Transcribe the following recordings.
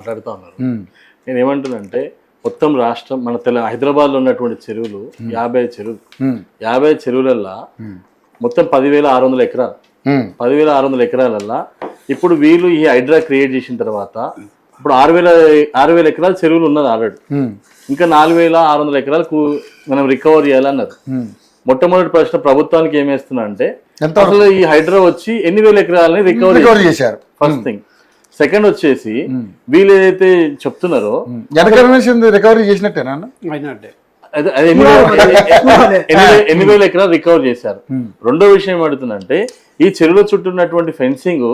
మాట్లాడుతూ ఉన్నారు. నేను ఏమంటున్నానంటే మొత్తం రాష్ట్రం మన హైదరాబాద్ లో ఉన్నటువంటి చెరువులు 50 చెరువులు 50 చెరువులల్లా మొత్తం 10,600 ఎకరాలు 10,600 ఎకరాలల్లా ఇప్పుడు వీళ్ళు ఈ హైడ్రా క్రియేట్ చేసిన తర్వాత ఇప్పుడు 6,000 ఎకరాలు చెరువులు ఉన్నది ఆల్రెడీ. ఇంకా 4,600 ఎకరాలకు మనం రికవర్ చేయాలన్నారు. మొట్టమొదటి ప్రశ్న ప్రభుత్వానికి ఏమేస్తున్నా అంటే అసలు ఈ హైడ్రా వచ్చి ఎన్ని వేల ఎకరాలని రికవర్ చేశారు ఫస్ట్ థింగ్. సెకండ్ వచ్చేసి వీళ్ళు ఏదైతే చెప్తున్నారో రికవరీ చేసినట్టేనా ఎన్ని వేల ఎకరాలు రికవర్ చేశారు. రెండో విషయం ఏమడుతుందంటే ఈ చెరువుల చుట్టూ ఉన్నటువంటి ఫెన్సింగ్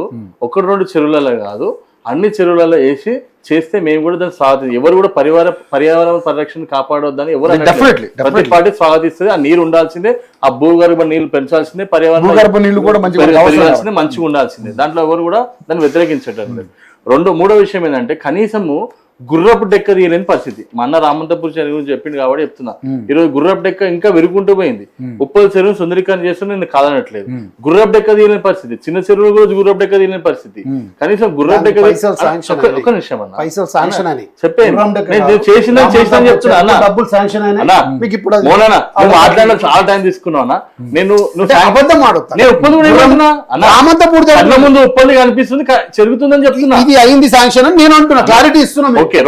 1-2 చెరువులలో కాదు అన్ని చెరువులలో వేసి చేస్తే మేము కూడా దాన్ని స్వాగతి ఎవరు కూడా పర్యావరణ పరిరక్షణ కాపాడొద్దని ఎవరు ప్రతి పార్టీ స్వాగతిస్తుంది. ఆ నీరు ఉండాల్సిందే, ఆ భూగర్భ నీళ్లు పెంచాల్సిందే, పర్యావరణ నీళ్లు కూడా మంచిగా ఉండాల్సిందే. దాంట్లో ఎవరు కూడా దాన్ని వ్యతిరేకించటం లేదు. మూడో విషయం ఏంటంటే కనీసము గుర్రపు డెక్క తీయలేని పరిస్థితి. మా అన్న రామంతపూర్ చెరువు గురించి చెప్పింది కాబట్టి చెప్తున్నా. ఈరోజు గుర్రపు డెక్క ఇంకా విరుకుంటూ పోయింది. ఉప్పల్ చెరువు సుందరీకరణ చేస్తున్నా నేను కాదనట్లేదు. గుర్రపు డెక్క తీయలేని పరిస్థితి, చిన్న చెరువులు కూడా గుర్రపు డెక్క తీయలేని పరిస్థితి. కనీసం గుర్రపు డెక్క ఒక నిమిషం అన్న చెప్పేది చేసిన చెప్తున్నా అన్న. మోనా మాట్లాడడం చాలా టైం తీసుకున్నావు అన్న. నేను ముందు ఉప్పల్లి కనిపిస్తుంది జరుగుతుందని చెప్తున్నా. ఇది అయింది శాంక్షన్ అని నేను అంటున్నా, క్లారిటీ ఇస్తున్నా. ఓకే,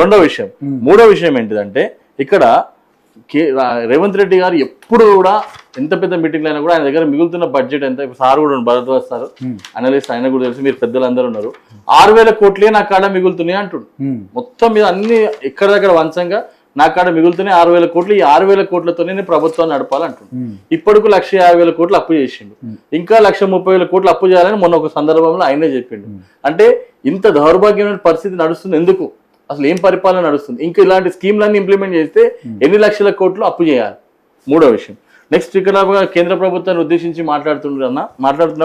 మూడో విషయం ఏంటిదంటే ఇక్కడ రేవంత్ రెడ్డి గారు ఎప్పుడు కూడా ఎంత పెద్ద మీటింగ్లు అయినా కూడా ఆయన దగ్గర మిగులుతున్న బడ్జెట్ ఎంత, సార్ కూడా భరద్వాజ్ సార్ అనలిస్ట్, ఆయన కూడా తెలుసు, మీరు పెద్దలందరూ ఉన్నారు, 6,000 కోట్లే నా కాడ మిగులుతున్నాయి అంటుండు. మొత్తం మీద అన్ని ఎక్కడ దగ్గర వంచంగా నా కాడ మిగులుతున్నాయి 6,000 కోట్లు. ఈ 6,000 కోట్లతోనే నేను ప్రభుత్వాన్ని నడపాలంటుండు. ఇప్పటికు 1,50,000 కోట్లు అప్పు చేసిండు, ఇంకా 1,30,000 కోట్లు అప్పు చేయాలని మొన్న ఒక సందర్భంలో ఆయనే చెప్పిండు. అంటే ఇంత దౌర్భాగ్యమైన పరిస్థితి నడుస్తుంది ఎందుకు, అసలు ఏం పరిపాలన నడుస్తుంది? ఇంకా ఇలాంటి స్కీమ్లన్నీ ఇంప్లిమెంట్ చేస్తే ఎన్ని లక్షల కోట్లు అప్పు చేయాలి? మూడో విషయం. నెక్స్ట్ ఇక్కడ కేంద్ర ప్రభుత్వాన్ని ఉద్దేశించి మాట్లాడుతున్నాం.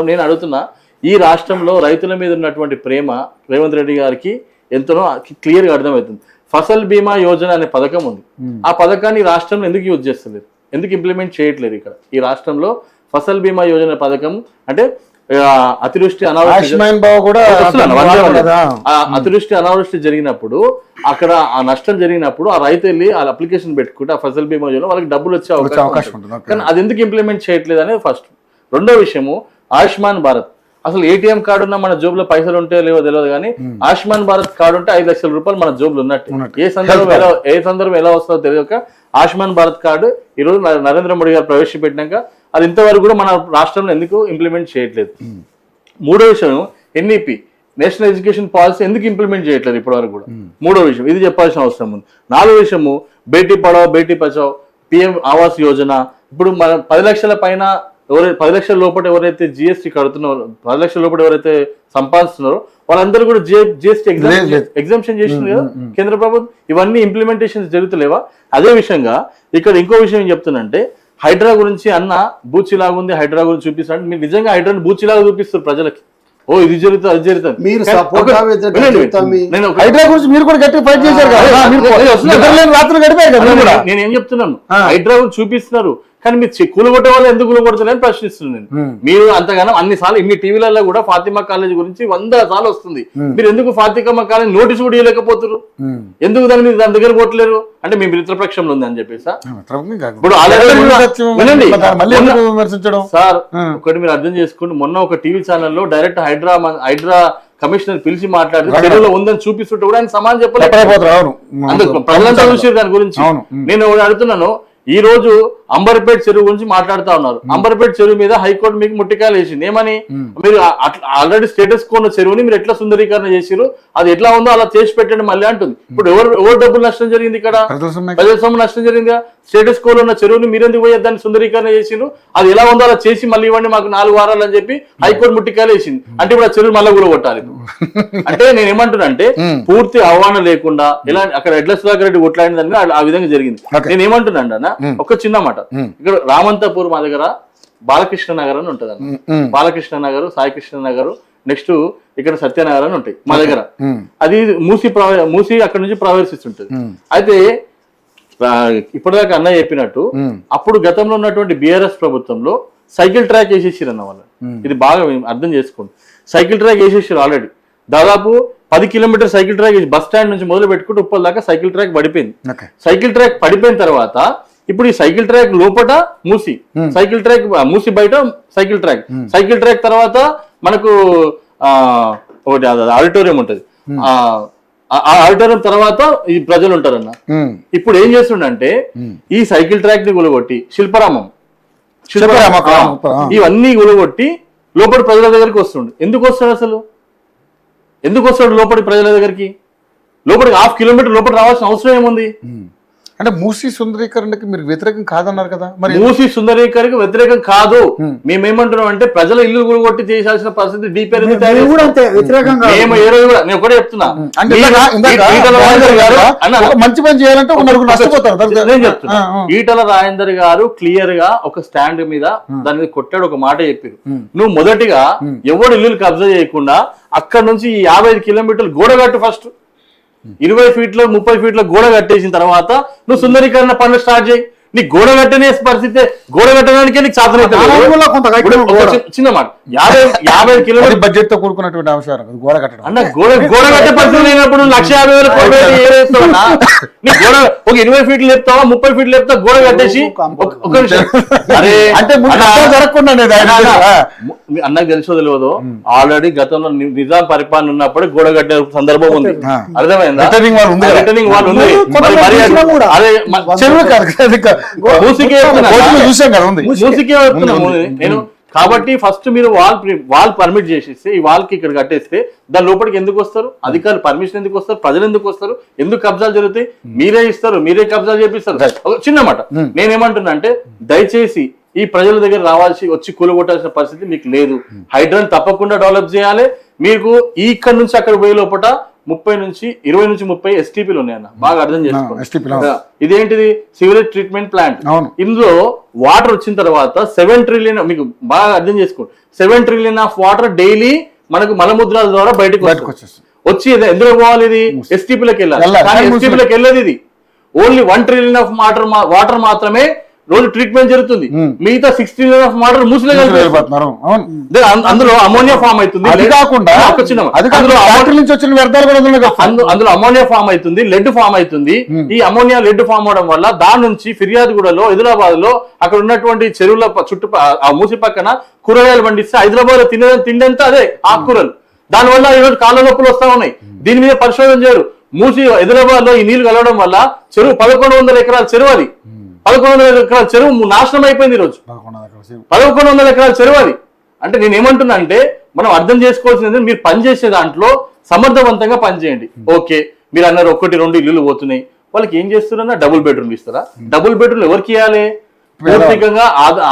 నేను అడుగుతున్నా, ఈ రాష్ట్రంలో రైతుల మీద ఉన్నటువంటి ప్రేమ రేవంత్ రెడ్డి గారికి ఎంతనో క్లియర్గా అర్థమవుతుంది. ఫసల్ బీమా యోజన అనే పథకం ఉంది. ఆ పథకాన్ని రాష్ట్రంలో ఎందుకు యూజ్ చేస్తలేదు, ఎందుకు ఇంప్లిమెంట్ చేయట్లేదు? ఇక్కడ ఈ రాష్ట్రంలో ఫసల్ బీమా యోజన పథకం అంటే అతివృష్టి అనావృష్టి జరిగినప్పుడు అక్కడ ఆ నష్టం జరిగినప్పుడు ఆ రైతు వెళ్ళి ఆ అప్లికేషన్ పెట్టుకుంటే ఆ ఫసల్ బీమా యోజన వాళ్ళకి డబ్బులు వచ్చే అవకాశం ఉంటుంది. కానీ అది ఎందుకు ఇంప్లిమెంట్ చేయట్లేదు అనేది ఫస్ట్. రెండో విషయము ఆయుష్మాన్ భారత్. అసలు ఏటీఎం కార్డు ఉన్నా మన జోబులో పైసలు ఉంటే లేవో తెలియదు, కానీ ఆయుష్మాన్ భారత్ కార్డు ఉంటే 5 లక్షల రూపాయలు మన జోబులు ఉన్నట్టు. ఏ సందర్భం ఎలా వస్తుందో తెలియక ఆయుష్మాన్ భారత్ కార్డు ఈరోజు నరేంద్ర మోడీ గారు ప్రవేశపెట్టినాక అది ఇంతవరకు కూడా మన రాష్ట్రంలో ఎందుకు ఇంప్లిమెంట్ చేయట్లేదు. మూడో విషయం ఎన్ఈపి, నేషనల్ ఎడ్యుకేషన్ పాలసీ ఎందుకు ఇంప్లిమెంట్ చేయట్లేదు ఇప్పటివరకు కూడా. మూడో విషయం ఇది చెప్పాల్సిన అవసరం ఉంది. నాలుగో విషయము బేటీ పడావ్ బేటీ బచావ్, పిఎం ఆవాస్ యోజన. ఇప్పుడు మన 10 లక్షల పైన 10 లక్షల లోపల ఎవరైతే జిఎస్టీ కడుతున్నారో, 10 లక్షల లోపల ఎవరైతే సంపాదిస్తున్నారో వాళ్ళందరూ కూడా జిఎస్టీ ఎగ్జామ్షన్ చేసింది కదా కేంద్ర ప్రభుత్వం. ఇవన్నీ ఇంప్లిమెంటేషన్ జరుగుతలేవా? అదే విషయంగా ఇక్కడ ఇంకో విషయం ఏం చెప్తున్నంటే హైడ్రా గురించి అన్న బూచిలాగా ఉంది, హైడ్రా గురించి చూపిస్తారంటే మీరు నిజంగా హైడ్రాని బూచిలాగా చూపిస్తారు ప్రజలకి. ఓ ఇది జరుగుతుంది అది జరుగుతుంది. నేనేం చెప్తున్నాను, హైడ్రా గురించి చూపిస్తున్నారు కానీ మీరు కూలగొట్టే వాళ్ళు ఎందుకు కూలగొడతారని ప్రశ్నిస్తున్నాను. మీరు అంతగానో అన్నిసార్లు ఇన్ని టీవీలలో కూడా ఫాతిమా కాలేజ్ గురించి 100 సార్లు వస్తుంది. మీరు ఎందుకు ఫాతిమా కాలేజ్ నోటీస్ కూడా ఇవ్వలేకపోతారు? ఎందుకు దాన్ని మీరు దాని దగ్గర కొట్టలేరు? అంటే మీ మిత్రపక్షంలో ఉంది అని చెప్పేసి ఇప్పుడు సార్ ఒకటి మీరు అర్థం చేసుకోండి. మొన్న ఒక టీవీ ఛానల్లో డైరెక్ట్ హైడ్రా కమిషనర్ పిలిచి మాట్లాడి చెరువులో ఉందని చూపిస్తుంటే కూడా ఆయన సమాధానం చెప్పలేదు. ప్రజలంతా చూసారు దాని గురించి. నేను అడుగుతున్నాను, ఈ రోజు అంబర్పేట చెరువు గురించి మాట్లాడుతా ఉన్నారు. అంబర్పేట చెరువు మీద హైకోర్టు మీకు ముట్టికాయలు వేసింది. ఏమని? మీరు ఆల్రెడీ స్టేటస్ కో ఉన్న చెరువుని మీరు ఎట్లా సుందరీకరణ చేసిరు, అది ఎట్లా ఉందో అలా చేసి పెట్టండి మళ్ళీ అంటుంది. ఇప్పుడు ఎవరు డబ్బులు నష్టం జరిగింది? ఇక్కడ ప్రజాస్వామ్యం నష్టం జరిగిందిగా. స్టేటస్ కోలో ఉన్న చెరువుని మీరెందుకు పోయి దాన్ని సుందరీకరణ చేసిరు, అది ఎలా ఉందో అలా చేసి మళ్ళీ ఇవ్వండి మాకు 4 వారాలు అని చెప్పి హైకోర్టు ముట్టికాయలు వేసింది. అంటే ఇప్పుడు ఆ చెరువు మళ్ళీ కూడా కొట్టాలి. అంటే నేను ఏమంటున్నా అంటే పూర్తి ఆహ్వానం లేకుండా ఇలా అక్కడ ఎడ్ల సుధాకర్ రెడ్డి కొట్లాడిన దాన్ని ఆ విధంగా జరిగింది. నేను ఏమంటున్నా అన్న ఒక చిన్న మాట, ఇక్కడ రామంతపూర్ మా దగ్గర బాలకృష్ణ నగర్ అని ఉంటది అన్న. బాలకృష్ణ నగర్, సాయికృష్ణ నగర్, నెక్స్ట్ ఇక్కడ సత్యనగర్ అని ఉంటాయి మా దగ్గర. అది మూసి అక్కడ నుంచి ప్రవేశిస్తుంటది. అయితే ఇప్పటిదాకా అన్న చెప్పినట్టు అప్పుడు గతంలో ఉన్నటువంటి బీఆర్ఎస్ ప్రభుత్వంలో సైకిల్ ట్రాక్ వేసేసారు అన్న వాళ్ళు. ఇది బాగా అర్థం చేసుకోండి. సైకిల్ ట్రాక్ వేసేసారు ఆల్రెడీ. దాదాపు 10 kilometre cycle track bus stand నుంచి మొదలు పెట్టుకుంటూ ఉప్పల్ దాకా సైకిల్ ట్రాక్ పడిపోయింది. ఓకే. సైకిల్ ట్రాక్ పడిపోయిన తర్వాత ఇప్పుడు ఈ సైకిల్ ట్రాక్ లోపట మూసి, సైకిల్ ట్రాక్ మూసి బయట సైకిల్ ట్రాక్, సైకిల్ ట్రాక్ తర్వాత మనకు ఒకటి ఆడిటోరియం ఉంటది. ఆ ఆడిటోరియం తర్వాత ఈ ప్రజలు ఉంటారన్న. ఇప్పుడు ఏం చేస్తుండంటే ఈ సైకిల్ ట్రాక్ ని గులగొట్టి శిల్పరామం ఇవన్నీ గులగొట్టి లోపలి ప్రజల దగ్గరికి వస్తుండు. ఎందుకు వస్తాడు అసలు? ఎందుకు వస్తాడు లోపలి ప్రజల దగ్గరికి? లోపలికి 1/2 కిలోమీటర్ లోపల రావాల్సిన అవసరం ఏముంది? అంటే మూసీ సుందరీకరణకి మీరు వ్యతిరేకం కాదన్నారు కదా, మరి మూసీ సుందరీకరణకి వ్యతిరేకం కాదు. మేమేమంటున్నాం అంటే ప్రజల ఇల్లు గులగొట్టి చేయాల్సిన పరిస్థితి డీపీఆర్ మేము ఏ రోజు కూడా నేను ఒకటే చెప్తున్నా. మంచి పని చేయాలంటే నేను చెప్తున్నా, ఈటల రాజేందర్ గారు క్లియర్ గా ఒక స్టాండ్ మీద దాని మీద కొట్టాడు, ఒక మాట చెప్పారు. నువ్వు మొదటిగా ఎవడు ఇల్లు కబ్జా చేయకుండా అక్కడ నుంచి 55 కిలోమీటర్లు గోడ కట్టు. ఫస్ట్ 20 ఫీట్లో 30 ఫీట్ల గోడ కట్టేసిన తర్వాత నువ్వు సుందరీకరణ పనులు స్టార్ట్ చేయి. నీ గోడ కట్టనే పరిస్థితి, గోడ కట్టడానికే నీకు సాధన చిన్న మాట 50 కిలోమీటర్ బడ్జెట్ తో కూడుకున్నటువంటి అంశాలు గోడ కట్టడం అన్న. గోడ కట్టే పరిస్థితి లేనప్పుడు 1,50,000 నీ గోడ ఒక 20 ఫీట్లు లేపుతావా, 30 ఫీట్లు లేపుతా గోడ కట్టేసి ఒక నిమిషం. అరే అంటే జరగకుండా అన్నకు తెలుసో తెలియదు, ఆల్రెడీ గతంలో నిజాం పరిపాలన ఉన్నప్పుడు గోడ కట్టే సందర్భం ఉంది. అర్థమైందా? రిటర్నింగ్ వాళ్ళు ఉంది. నేను కాబట్టి ఫస్ట్ మీరు వాల్ పర్మిట్ చేసేస్తే ఈ వాల్ కి ఇక్కడ కట్టేస్తే దాని లోపలికి ఎందుకు వస్తారు? అధికారులు పర్మిషన్ ఎందుకు వస్తారు? ప్రజలు ఎందుకు వస్తారు? ఎందుకు కబ్జాలు జరుగుతాయి? మీరే ఇస్తారు, మీరే కబ్జాలు చేపిస్తారు. చిన్న మాట నేనేమంటున్నా అంటే దయచేసి ఈ ప్రజల దగ్గర వచ్చి కూలగొట్టాల్సిన పరిస్థితి మీకు లేదు. హైడ్రాన్ తప్పకుండా డెవలప్ చేయాలి. మీకు ఇక్కడ నుంచి అక్కడ పోయే లోపల 20 నుంచి 30 ఎస్టీపీలు ఉన్నాయన్న, బాగా అర్థం చేసుకోండి. ఇదేంటిది? Sewerage treatment plant. ఇందులో వాటర్ వచ్చిన తర్వాత 7 ట్రిలియన్, మీకు బాగా అర్థం చేసుకోండి, 7 ట్రిలియన్ ఆఫ్ వాటర్ డైలీ మనకు మలముద్రాల ద్వారా బయటకు వచ్చి ఎందులో పోవాలి? ఇది ఎస్టీపీలకు వెళ్ళాలి. కానీ ఎస్టీపీలకు వెళ్ళదు. ఇది ఓన్లీ 1 ట్రిలియన్ ఆఫ్ వాటర్ మాత్రమే రోజు ట్రీట్మెంట్ జరుగుతుంది. మిగతా 6 ట్రిలియన్ ఆఫ్ వాటర్ మూసిలో అందులో అమోనియా ఫామ్ అవుతుంది. అందులో అమోనియా ఫామ్ అవుతుంది, లెడ్ ఫామ్ అవుతుంది. ఈ అమోనియా లెడ్ ఫామ్ అవడం వల్ల దాని నుంచి ఫిర్యాదుగూడలో, హైదరాబాద్ లో అక్కడ ఉన్నటువంటి చెరువుల ఆ మూసి పక్కన కూరగాయలు పండిస్తే హైదరాబాద్ లో తిండంతా అదే ఆకుకూరలు. దానివల్ల ఈరోజు కాళ్ళ నొప్పులు వస్తా ఉన్నాయి. దీని మీద పరిశోధన చేయరు. మూసి హైదరాబాద్ లో ఈ నీళ్లు కలవడం వల్ల చెరువు 1100 ఎకరాల చెరువు, అది 1100 ఎకరాల చెరువు నాశనం అయిపోయింది. ఈరోజు 1100 ఎకరాల చెరువు అది. అంటే నేను ఏమంటున్నా అంటే మనం అర్థం చేసుకోవాల్సింది, మీరు పనిచేసే దాంట్లో సమర్థవంతంగా పనిచేయండి. ఓకే, మీరు అన్నారు 1-2 ఇల్లులు పోతున్నాయి, వాళ్ళకి ఏం చేస్తున్నారన్నా డబుల్ బెడ్రూమ్ ఇస్తారా? డబుల్ బెడ్రూమ్ ఎవరికి ఇవ్వాలి? పూర్తికంగా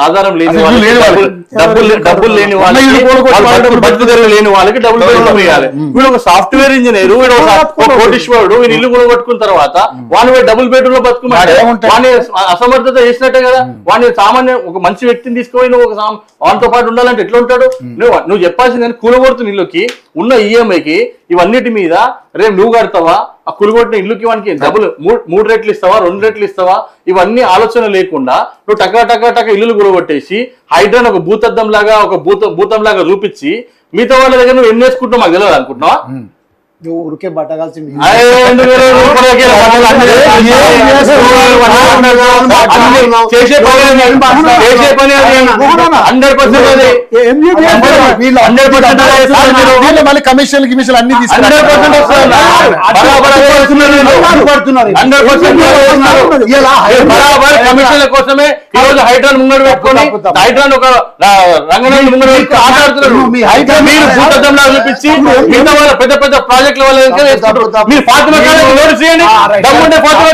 ఆధారం లేని వాళ్ళకి, డబ్బులు లేని వాళ్ళకి, బతుకుదెరువు లేని వాళ్ళకి డబుల్ బెడ్రూమ్ ఇవ్వాలి. వీడు ఒక సాఫ్ట్వేర్ ఇంజనీర్, వీడు ఒక కోటీశ్వరుడు, వీడు ఇల్లు కొనుగొట్టుకున్న తర్వాత వాడిని డబుల్ బెడ్రూమ్ లో బతుకుమంటే వాడిని అసమర్థత చేసినట్టే కదా. వాడిని సామాన్య ఒక మంచి వ్యక్తిని తీసుకుపోయి నువ్వు వానితో పాటు ఉండాలంటే ఎట్లా ఉంటాడు? నువ్వు చెప్పాల్సింది కూలగొడుతున్న ఇల్లుకి ఉన్న ఈఎంఐకి ఇవన్నిటి మీద రేపు నువ్వు కడతావా? ఆ కూలగొట్టిన ఇల్లుకి వానికి డబ్బులు 3 రెట్లు ఇస్తావా, 2 రెట్లు ఇస్తావా? ఇవన్నీ ఆలోచన లేకుండా నువ్వు టక ఇల్లులు కూలగొట్టేసి హైడ్రాన్ ఒక భూతద్దం లాగా, ఒక భూతం లాగా చూపించి మిగతా వాళ్ళ దగ్గర నువ్వు ఎన్ని వేసుకుంటున్నావు మాకు తెలియదు అనుకుంటున్నావా? ఊరికే బట్టగాల్సింది చేసే పని 100% మళ్ళీ కమిషన్ అన్ని కమిషన్ల కోసమే ఈ రోజు హైడ్రాన్ ముంగడు పెట్టుకొని హైడ్రాన్ ఒక రంగనాథ్ ముంగడు పెట్టుకుని ఆటాడుతున్నారు. మీరు భూతద్దంలా చూపించి మిగతా వాళ్ళ పెద్ద పెద్ద ప్రాజెక్టుల వల్ల మీరు ఫాతిమా కాలేజ్ నోటీస్ చేయండి. దమ్ముంటే ఫాతిమా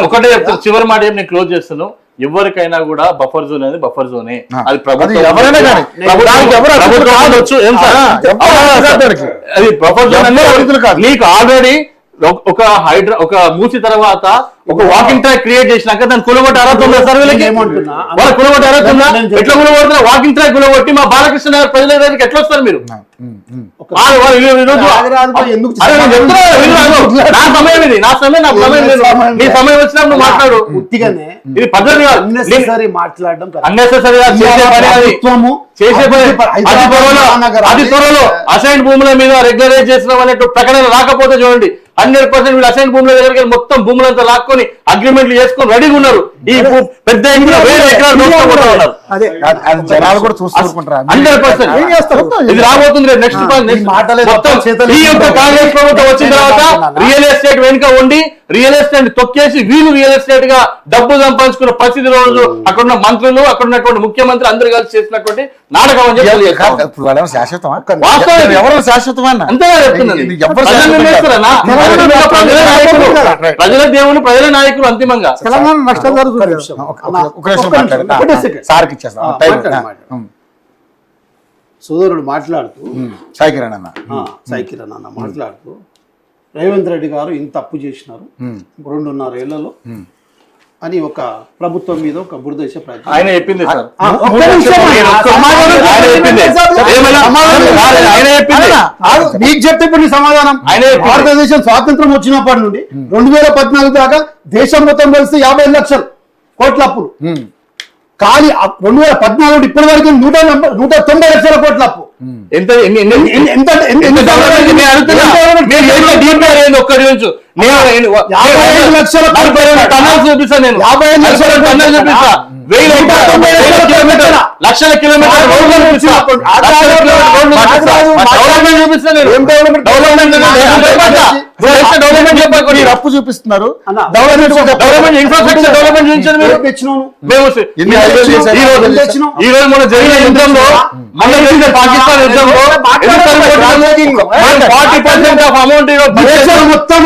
ఒకటే చెప్తాను, చివరి మాట నేను క్లోజ్ చేస్తాను. ఎవరికైనా కూడా బఫర్ జోన్ అనేది బఫర్ జోనే. అది ప్రభుత్వం ఎవరైనా కానీ అది బఫర్ జోన్ అనేది నీకు ఆల్రెడీ ఒక మూసి తర్వాత ఒక వాకింగ్ ట్రాక్ క్రియేట్ చేసినాక దాన్ని కులగొట్టి అర్హత ఉందా సర్వేలకి? ఏమంటున్నా? వాళ్ళ కులగొట్టి అర్హత ఉందా? ఎట్లా కులగొడుతున్నా? వాకింగ్ ట్రాక్ కులగొట్టి మా బాలకృష్ణ నగర్ ప్రజల దగ్గరికి ఎట్లా వస్తారు మీరు? నా సమయం ఇది, నా సమయం నాకు సమయం లేదు. నీ సమయం వచ్చినప్పుడు నువ్వు మాట్లాడు. ఉట్టిగానే ఇది పద్ధతి కాదు. unnecessary మాట్లాడడం correct. అన్నెసెసరీగా చేసే పని అది. చేసే పని అతి త్వరలో అసైన్ భూముల మీద రెగ్యులరైజ్ చేసిన అనేట్టు ప్రకటన రాకపోతే చూడండి, 100% వీళ్ళు అసైన్ భూముల దగ్గరికి మొత్తం భూములంతా లాక్కొని అగ్రిమెంట్లు చేసుకొని రెడీగా ఉన్నారు. ఈ పెద్ద ఎకరాలు ఉన్నారు. అదే జనాలు కూడా చూస్తుంటారు. 100% ఇది రాబోతుంది. నెక్స్ట్ ఈ యొక్క కాంగ్రెస్ ప్రభుత్వం వచ్చిన తర్వాత రియల్ ఎస్టేట్ వెనుక ఉండి రియల్ ఎస్టేట్ తొక్కేసి వీళ్ళు రియల్ ఎస్టేట్ గా డబ్బు సంపాదించుకున్న పరిస్థితి రోజు అక్కడ ఉన్న మంత్రులు, అక్కడ ఉన్నటువంటి ముఖ్యమంత్రి అందరూ కలిసి చేసినటువంటి నాటకం అని చెప్పి శాశ్వతమా? వాస్తవం ఎవరు శాశ్వతమా? అంతేగా చెప్తున్నది. ప్రజల దేవుని, ప్రజల నాయకులు అంతిమంగా. తెలంగాణ నష్టం జరుగుతుంది. సార్కి ఇచ్చేస్తాం. సోదరుడు మాట్లాడుతూ సాయికిరణ్ అన్న సైకిరణ్ అన్న మాట్లాడుతూ రేవంత్ రెడ్డి గారు ఇంత తప్పు చేసినారు 2.5 ఏళ్లలో అని ఒక ప్రభుత్వం మీద ఒక బురద వేసే ప్రయత్నం ఆయన చెప్పింది సార్. మీకు చెప్తే ఇప్పుడు నీ సమాధానం. భారతదేశం స్వాతంత్రం వచ్చినప్పటి నుండి 2014 దాకా దేశం మొత్తం కలిసి 55 లక్షల కోట్ల అప్పులు. కానీ 2014 ఇప్పటి వరకు 190 లక్షల కోట్ల అప్పు. ఎంత చూపిస్తాను నేను. 55 లక్షల టన్నులు చూపిస్తా. 1000 లక్షల కిలోమీటర్ అప్పు చూపిస్తున్నారు. డెవలప్మెంట్ ఇన్ఫ్రాస్ట్రక్చర్ డెవలప్మెంట్ చూపించండి మీరు. ఈ రోజు మన జరిగిన యుద్ధంలో, మన జరిగిన పాకిస్తాన్ యుద్ధంలో 40% ఆఫ్ అమౌంట్ మొత్తం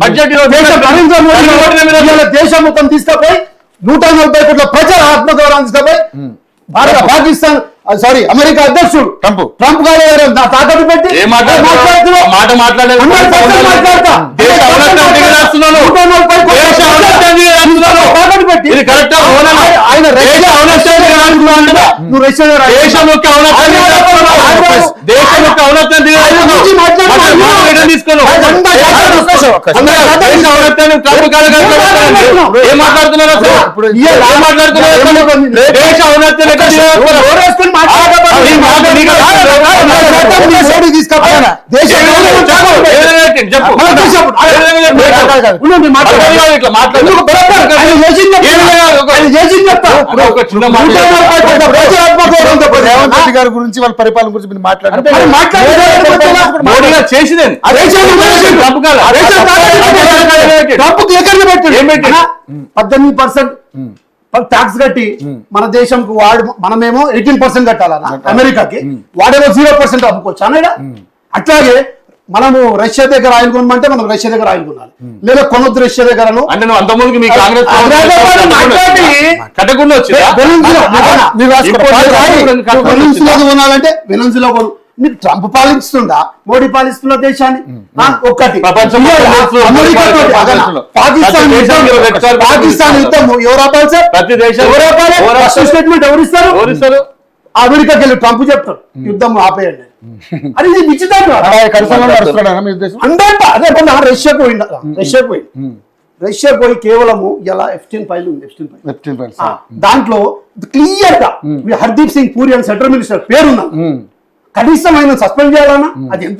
బడ్జెట్ దేశం మొత్తం తీసుకపోయి 140 కోట్ల ప్రజల ఆత్మగౌరవం తీసుకపోయి పాకిస్తాన్ సారీ అమెరికా అధ్యక్షుడు ట్రంప్ గారు తాకట్టు పెట్టి మాట మాట్లాడలేదు. ఇది కరెక్ట్. ఆయన నువ్వు దేశం యొక్క ఔన్నత్యాన్ని తీసుకోను. ఏం మాట్లాడుతున్నారు? దేశ ఔన్నత్యాన్ని రేవంత్ రెడ్డి గారి గురించి, వాళ్ళ పరిపాలన గురించి మీరు మాట్లాడారు. చేసింది ట్యాక్స్ కట్టి మన దేశంకు మనమేమో 18% కట్టాలన్న అమెరికాకి, వాడేమో 0% అమ్ముకోవచ్చు అన్నాడు. అట్లాగే మనము రష్యా దగ్గర ఆయిల్ కొనమంటే మనం రష్యా దగ్గర ఆయిల్ కొనాలి, లేదా కొనొద్దు రష్యా దగ్గర. అంటే నువ్వు అంతకుముందుకు మీ కాంగ్రెస్ కట్టకుండా కొనాలంటే వెనెజులా కొను. నీకు ట్రంప్ పాలిస్తుందా, మోడీ పాలిస్తున్న దేశాన్ని? ఒక్కటి పాకిస్తాన్ యుద్ధం ఎవరు ఆపాలి సార్? ప్రతి దేశం స్టేట్మెంట్ ఎవరిస్తారు? అమెరికాకి వెళ్ళి ట్రంప్ చెప్తాడు యుద్ధం ఆపేయండి. అది విచిత్రం. రష్యా పోయి కేవలము ఇలా F-10 ఫైల్ ఉంది. F-10 ఫైల్ దాంట్లో క్లియర్ గా హర్దీప్ సింగ్ పూరి అని సెంట్రల్ మినిస్టర్ పేరున్నా, కనీసం ఆయన సస్పెండ్ చేయాలన్నా అది ఎంత